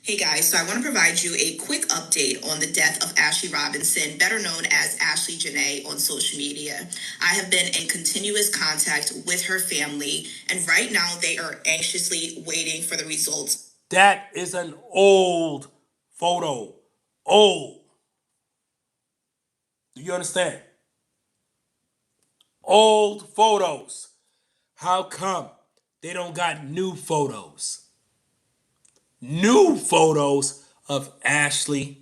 Hey guys, so I want to provide you a quick update on the death of Ashlee Robinson, better known as Ashlee Jenae on social media. I have been in continuous contact with her family, and right now they are anxiously waiting for the results. That is an old photo. Old. Do you understand? Old photos. How come they don't got new photos? New photos of Ashlee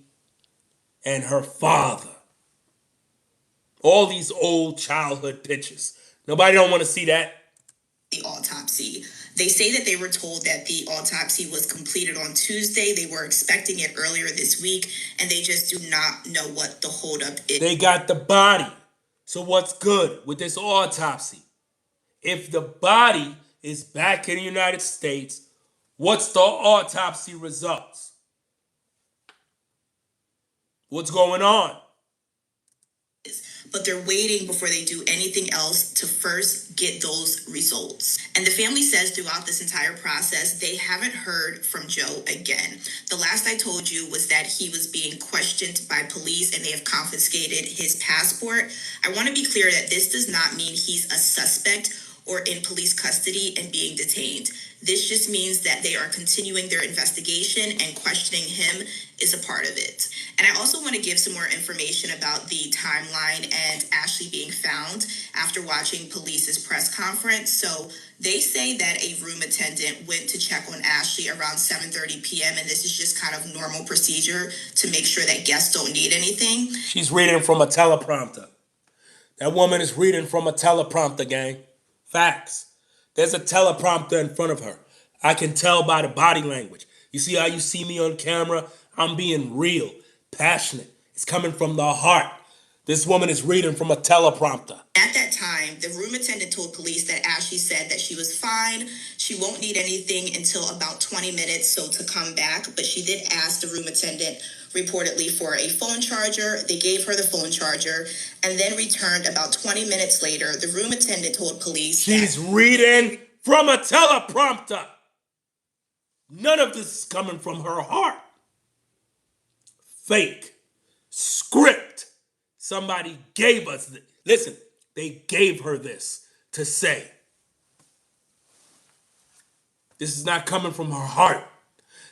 and her father. All these old childhood pictures. Nobody don't want to see that. The autopsy. They say that they were told that the autopsy was completed on Tuesday. They were expecting it earlier this week, and they just do not know what the holdup is. They got the body. So what's good with this autopsy? If the body is back in the United States, what's the autopsy results? What's going on? But they're waiting before they do anything else to first get those results. And the family says throughout this entire process, they haven't heard from Joe again. The last I told you was that he was being questioned by police and they have confiscated his passport. I want to be clear that this does not mean he's a suspect or in police custody and being detained. This just means that they are continuing their investigation and questioning him is a part of it. And I also want to give some more information about the timeline and Ashlee being found after watching police's press conference. So they say that a room attendant went to check on Ashlee around 7:30 p.m. and this is just kind of normal procedure to make sure that guests don't need anything. She's reading from a teleprompter. That woman is reading from a teleprompter, gang. Facts. There's a teleprompter in front of her. I can tell by the body language. You see how you see me on camera? I'm being real, passionate. It's coming from the heart. This woman is reading from a teleprompter. At that time, the room attendant told police that Ashlee said that she was fine. She won't need anything until about 20 minutes, so to come back. But she did ask the room attendant reportedly for a phone charger. They gave her the phone charger and then returned about 20 minutes later. The room attendant told police she's reading from a teleprompter. None of this is coming from her heart. Fake. Script. Somebody gave us this. Listen, they gave her this to say. This is not coming from her heart.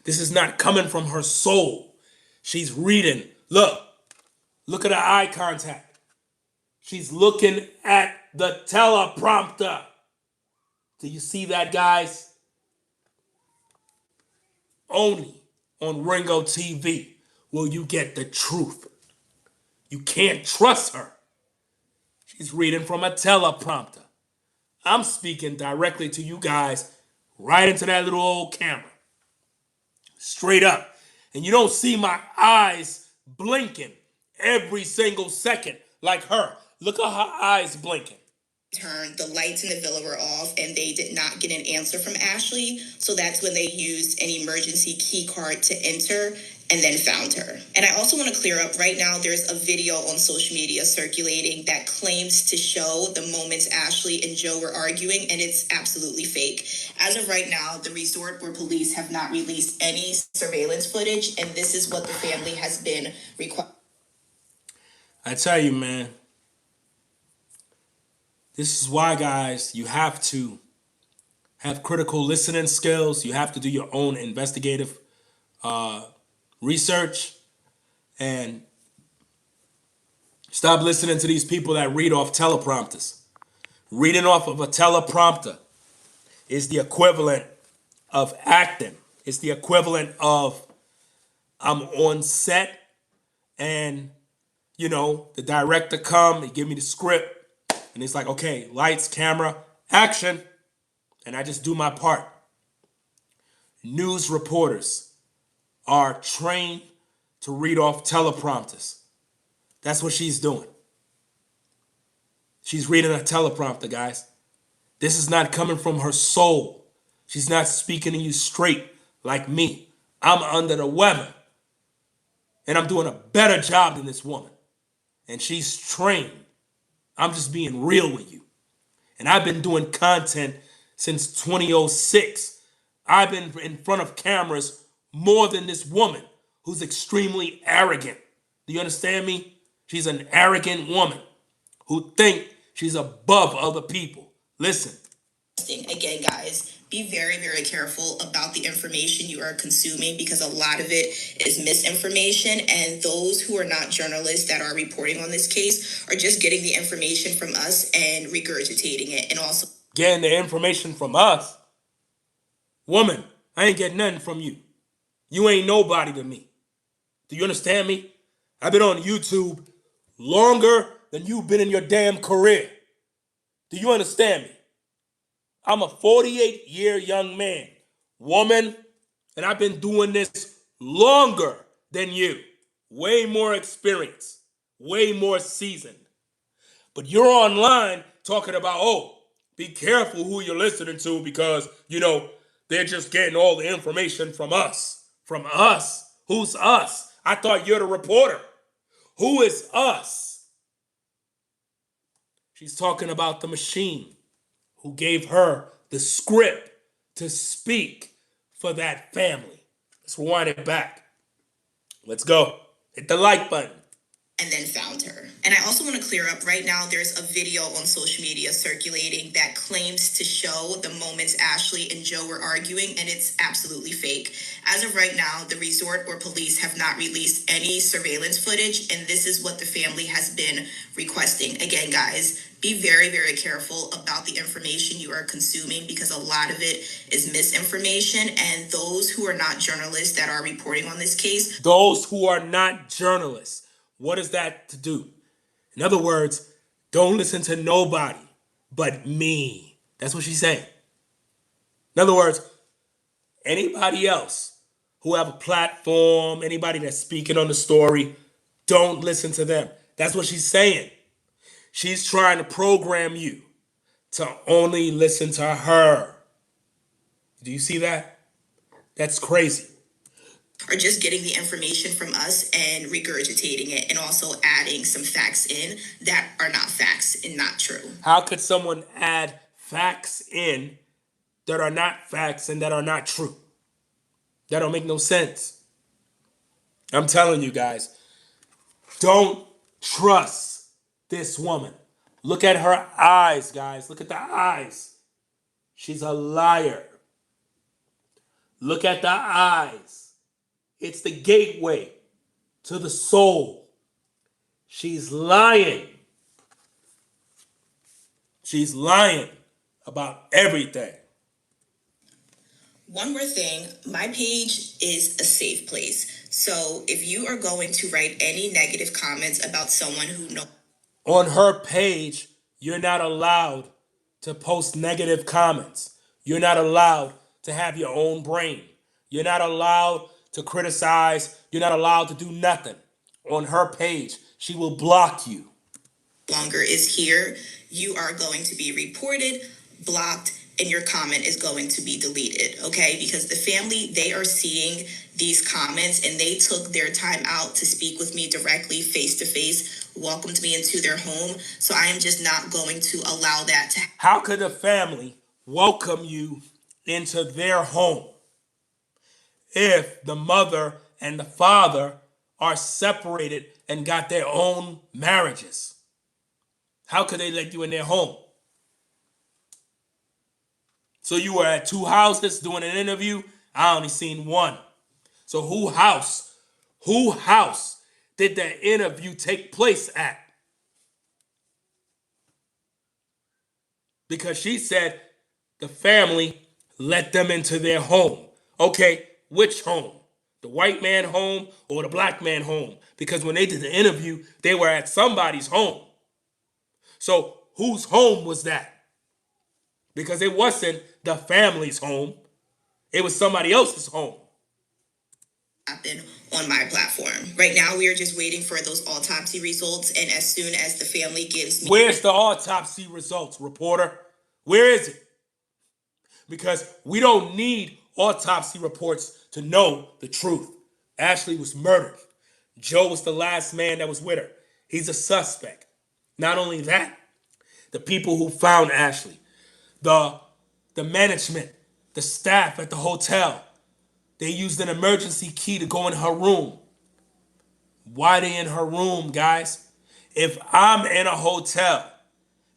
This is not coming from her soul. She's reading. Look at her eye contact. She's looking at the teleprompter. Do you see that, guys? Only on Ringo TV will you get the truth. You can't trust her. She's reading from a teleprompter. I'm speaking directly to you guys, right into that little old camera. Straight up. And you don't see my eyes blinking every single second like her. Look at her eyes blinking. The lights in the villa were off and they did not get an answer from Ashlee. So that's when they used an emergency key card to enter and then found her. And I also want to clear up right now, there's a video on social media circulating that claims to show the moments Ashlee and Joe were arguing, and it's absolutely fake. As of right now, the resort where police have not released any surveillance footage, and this is what the family has been required. I tell you, man, this is why, guys, you have to have critical listening skills. You have to do your own investigative research and stop listening to these people that read off teleprompters. Reading off of a teleprompter is the equivalent of acting. It's the equivalent of I'm on set and, the director come, he give me the script, and it's like, okay, lights, camera, action, and I just do my part. News reporters are trained to read off teleprompters. That's what she's doing. She's reading a teleprompter, guys. This is not coming from her soul. She's not speaking to you straight like me. I'm under the weather. And I'm doing a better job than this woman. And she's trained. I'm just being real with you. And I've been doing content since 2006. I've been in front of cameras more than this woman who's extremely arrogant. Do you understand me? She's an arrogant woman who think she's above other people. Listen. Again, guys, be very, very careful about the information you are consuming because a lot of it is misinformation. And those who are not journalists that are reporting on this case are just getting the information from us and regurgitating it. And also getting the information from us. Woman, I ain't getting nothing from you. You ain't nobody to me. Do you understand me? I've been on YouTube longer than you've been in your damn career. Do you understand me? I'm a 48-year young man, woman, and I've been doing this longer than you. Way more experience, way more seasoned. But you're online talking about, oh, be careful who you're listening to because, they're just getting all the information from us. From us? Who's us? I thought you're the reporter. Who is us? She's talking about the machine who gave her the script to speak for that family. Let's rewind it back. Let's go. Hit the like button. And then found her. And I also want to clear up right now, there's a video on social media circulating that claims to show the moments Ashlee and Joe were arguing, and it's absolutely fake. As of right now, the resort or police have not released any surveillance footage, and this is what the family has been requesting. Again, guys, be very, very careful about the information you are consuming because a lot of it is misinformation. And those who are not journalists that are reporting on this case. Those who are not journalists. What is that to do? In other words, don't listen to nobody but me. That's what she's saying. In other words, anybody else who have a platform, anybody that's speaking on the story, don't listen to them. That's what she's saying. She's trying to program you to only listen to her. Do you see that? That's crazy. Or just getting the information from us and regurgitating it and also adding some facts in that are not facts and not true. How could someone add facts in that are not facts and that are not true? That don't make no sense. I'm telling you guys, don't trust this woman. Look at her eyes, guys. Look at the eyes. She's a liar. Look at the eyes. It's the gateway to the soul. She's lying. She's lying about everything. One more thing, my page is a safe place. So if you are going to write any negative comments about someone who knows. On her page, you're not allowed to post negative comments. You're not allowed to have your own brain. You're not allowed to criticize. You're not allowed to do nothing. On her page, she will block you. Longer is here, you are going to be reported, blocked, and your comment is going to be deleted, okay? Because the family, they are seeing these comments and they took their time out to speak with me directly, face to face, welcomed me into their home. So I am just not going to allow that to happen. How could a family welcome you into their home if the mother and the father are separated and got their own marriages? How could they let you in their home? So you were at two houses doing an interview. I only seen one. So who house did that interview take place at? Because she said the family let them into their home. Okay, which home? The white man home or the black man home? Because when they did the interview, they were at somebody's home. So whose home was that? Because it wasn't the family's home. It was somebody else's home. Happen on my platform. Right now, we are just waiting for those autopsy results. And as soon as the family gives me... Where's the autopsy results, reporter? Where is it? Because we don't need autopsy reports to know the truth. Ashlee was murdered. Joe was the last man that was with her. He's a suspect. Not only that, the people who found Ashlee, the management, the staff at the hotel, They used an emergency key to go in her room. Why they in her room, guys? If I'm in a hotel,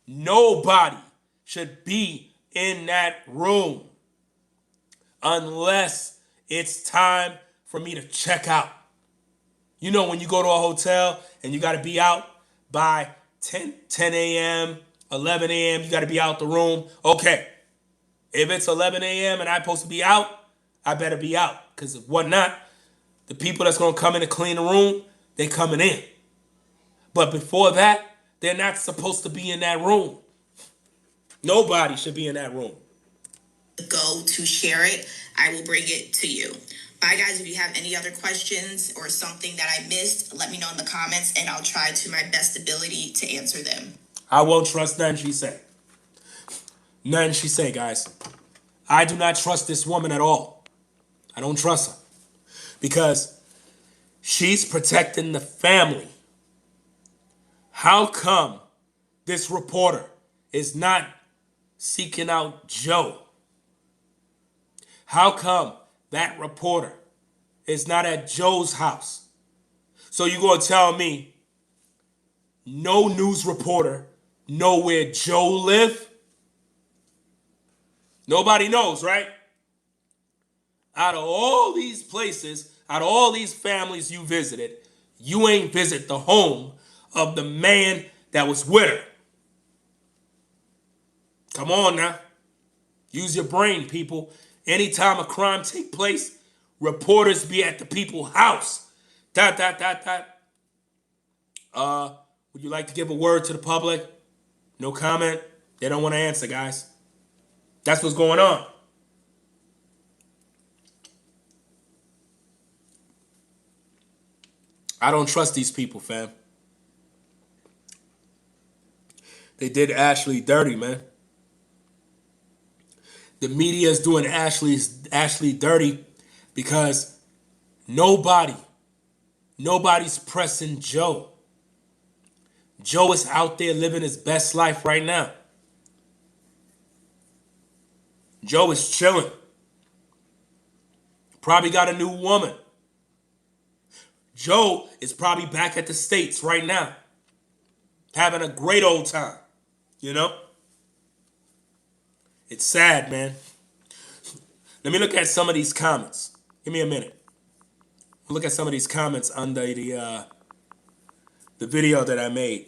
nobody should be in that room unless it's time for me to check out. You know when you go to a hotel and you got to be out by 10 a.m., 11 a.m., you got to be out the room. Okay, if it's 11 a.m. and I'm supposed to be out, I better be out. Because if what not, the people that's going to come in and clean the room, they coming in. But before that, they're not supposed to be in that room. Nobody should be in that room. Go to share it, I will bring it to you. Bye, guys. If you have any other questions or something that I missed, let me know in the comments, and I'll try to my best ability to answer them. I won't trust nothing she say. Nothing she say, guys. I do not trust this woman at all. I don't trust her. Because she's protecting the family. How come this reporter is not seeking out Joe? How come that reporter is not at Joe's house? So you gonna tell me no news reporter know where Joe live? Nobody knows, right? Out of all these places, out of all these families you visited, you ain't visit the home of the man that was with her. Come on now. Use your brain, people. Anytime a crime take place, reporters be at the people's house. Would you like to give a word to the public? No comment. They don't want to answer, guys. That's what's going on. I don't trust these people, fam. They did Ashlee dirty, man. The media is doing Ashlee dirty because nobody's pressing Joe. Joe is out there living his best life right now. Joe is chilling. Probably got a new woman. Joe is probably back at the States right now, having a great old time, you know? It's sad, man. Let me look at some of these comments. Give me a minute. Look at some of these comments under the video that I made.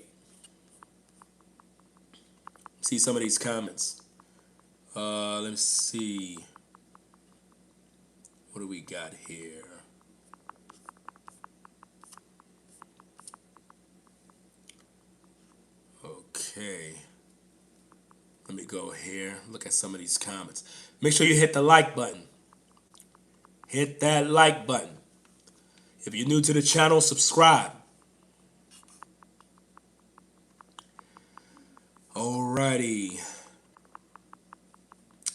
See some of these comments. Let me see. What do we got here? Okay. Let me go here. Look at some of these comments. Make sure you hit the like button. Hit that like button. If you're new to the channel, subscribe. Alrighty.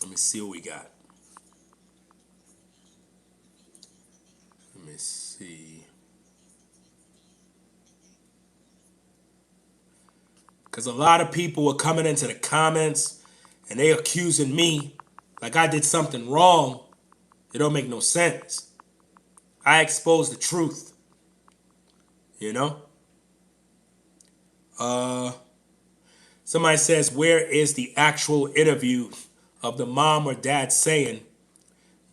Let me see what we got. Let me see. Because a lot of people were coming into the comments and they accusing me like I did something wrong. It don't make no sense. I exposed the truth. You know? Somebody says, where is the actual interview of the mom or dad saying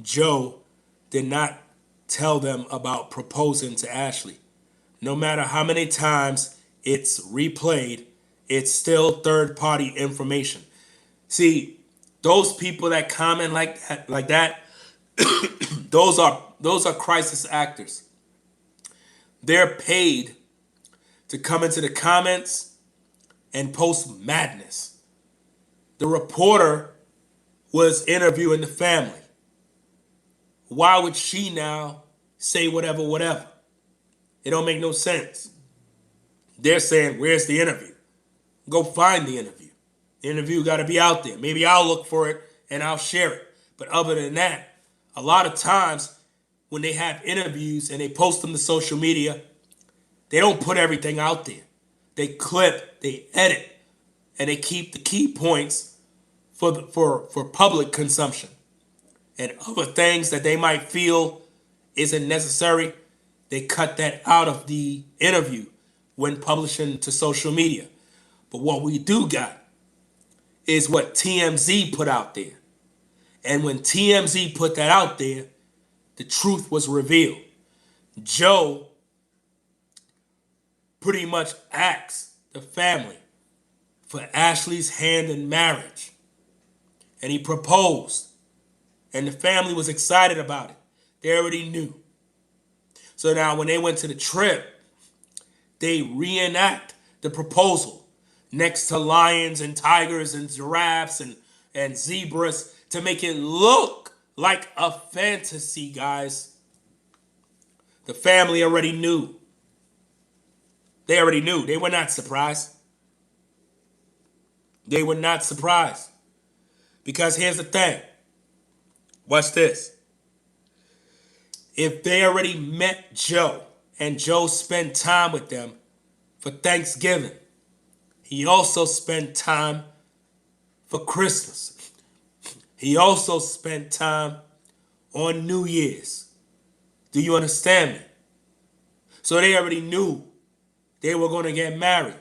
Joe did not tell them about proposing to Ashlee? No matter how many times it's replayed, it's still third-party information. See, those people that comment like that, those are crisis actors. They're paid to come into the comments and post madness. The reporter was interviewing the family. Why would she now say whatever? It don't make no sense. They're saying, where's the interview? Go find the interview. The interview got to be out there. Maybe I'll look for it and I'll share it. But other than that, a lot of times when they have interviews and they post them to social media, they don't put everything out there. They clip, they edit, and they keep the key points for public consumption. and other things that they might feel isn't necessary, they cut that out of the interview when publishing to social media. But what we do got is what TMZ put out there. And when TMZ put that out there, the truth was revealed. Joe pretty much asked the family for Ashlee's hand in marriage. And he proposed. And the family was excited about it. They already knew. So now when they went to the trip, they reenact the proposal next to lions and tigers and giraffes and zebras to make it look like a fantasy, guys. The family already knew. They already knew. They were not surprised. They were not surprised. Because here's the thing. Watch this. If they already met Joe and Joe spent time with them for Thanksgiving, he also spent time for Christmas. He also spent time on New Year's. Do you understand me? So they already knew they were going to get married.